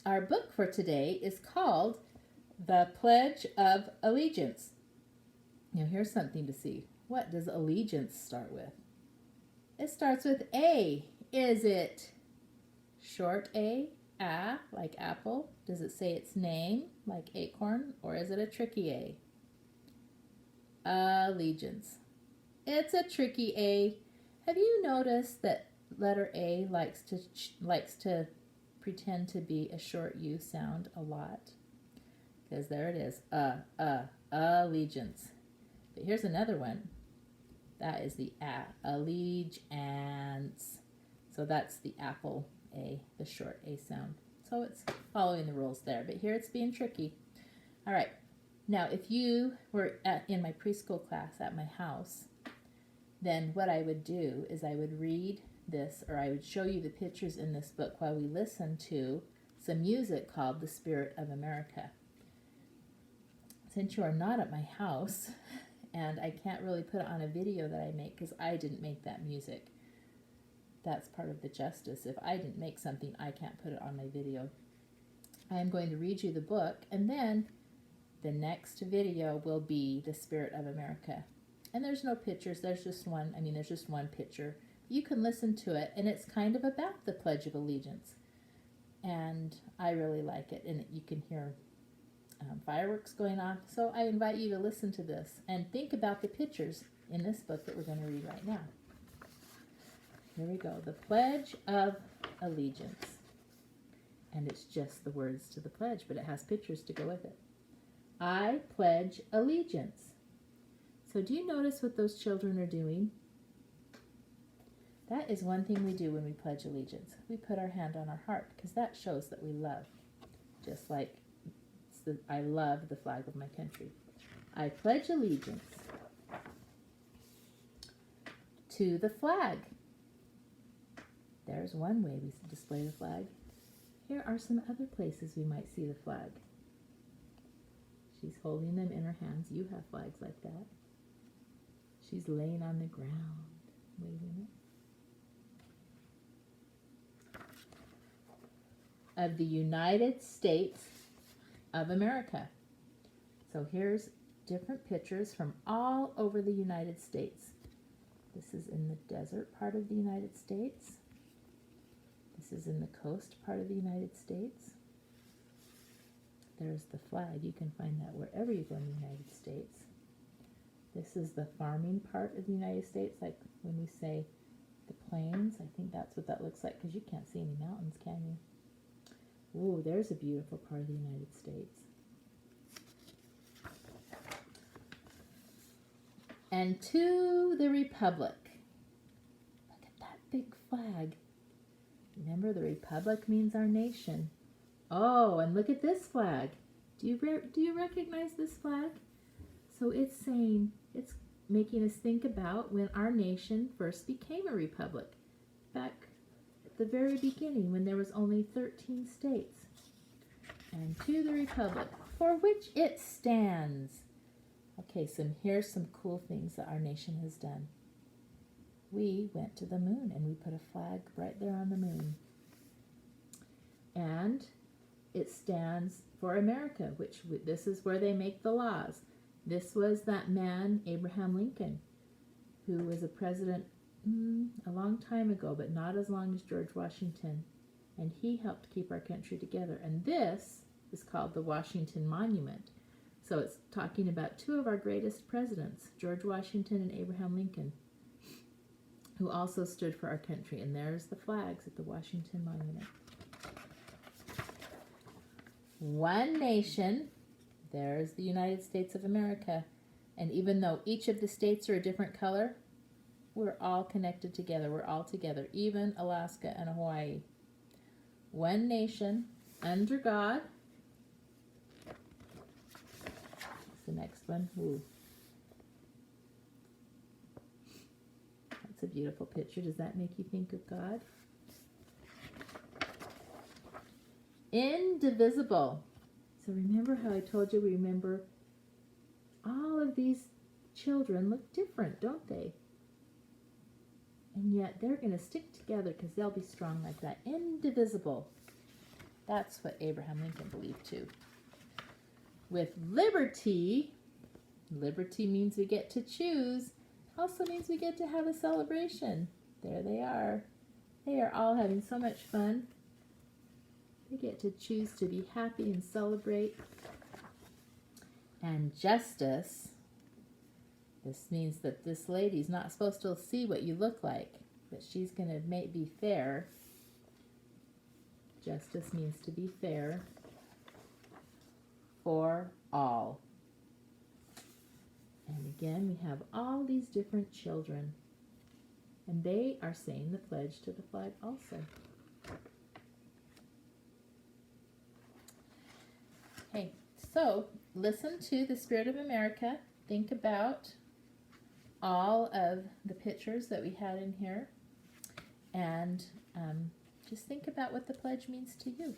Our book for today is called The Pledge of Allegiance. Now, here's something to see. What does allegiance start with? It starts with A. Is it short A, like apple? Does it say its name, like acorn, or is it a tricky A? Allegiance. It's a tricky A. Have you noticed that letter A likes to pretend to be a short U sound a lot? Because there it is. Allegiance. But here's another one. That is the allegiance. So that's the apple A, the short A sound. So it's following the rules there. But here it's being tricky. All right. Now, if you were in my preschool class at my house, then what I would do is I would read this, or I would show you the pictures in this book while we listen to some music called The Spirit of America. Since you are not at my house, and I can't really put it on a video that I make because I didn't make that music. That's part of the justice. If I didn't make something, I can't put it on my video. I am going to read you the book, and then the next video will be The Spirit of America. And there's no pictures, there's just one picture. You can listen to it, and it's kind of about the Pledge of Allegiance. And I really like it, and you can hear fireworks going off. So I invite you to listen to this and think about the pictures in this book that we're going to read right now. Here we go. The Pledge of Allegiance. And it's just the words to the pledge, but it has pictures to go with it. I pledge allegiance. So do you notice what those children are doing? That is one thing we do when we pledge allegiance. We put our hand on our heart because that shows that we love. Just like I love the flag of my country. I pledge allegiance to the flag. There's one way we display the flag. Here are some other places we might see the flag. She's holding them in her hands. You have flags like that. She's laying on the ground, waving it. Of the United States of America. So here's different pictures from all over the United States. This is in the desert part of the United States. This is in the coast part of the United States. There's the flag. You can find that wherever you go in the United States. This is the farming part of the United States, like when we say the plains. I think that's what that looks like because you can't see any mountains, can you? Ooh, there's a beautiful part of the United States. And to the Republic. Look at that big flag. Remember, the Republic means our nation. Oh, and look at this flag. Do you recognize this flag? So it's saying, it's making us think about when our nation first became a republic. Back at the very beginning when there was only 13 states. And to the Republic, for which it stands. Okay, so here's some cool things that our nation has done. We went to the moon and we put a flag right there on the moon. And it stands for America, this is where they make the laws. This was that man, Abraham Lincoln, who was a president a long time ago, but not as long as George Washington. And he helped keep our country together. And this is called the Washington Monument. So it's talking about two of our greatest presidents, George Washington and Abraham Lincoln, who also stood for our country. And there's the flags at the Washington Monument. One nation, there's the United States of America. And even though each of the states are a different color, we're all connected together. We're all together, even Alaska and Hawaii. One nation, under God. That's the next one. Ooh. That's a beautiful picture. Does that make you think of God? Indivisible. So remember how I told you, remember all of these children look different, don't they? And yet they're going to stick together because they'll be strong like that. Indivisible. That's what Abraham Lincoln believed too. With liberty, liberty means we get to choose, also means we get to have a celebration. There they are. They are all having so much fun. They get to choose to be happy and celebrate. And justice, this means that this lady's not supposed to see what you look like, but she's going to be fair. Justice means to be fair for all. And again, we have all these different children, and they are saying the pledge to the flag also. Okay, so listen to the Spirit of America. Think about all of the pictures that we had in here, and just think about what the pledge means to you.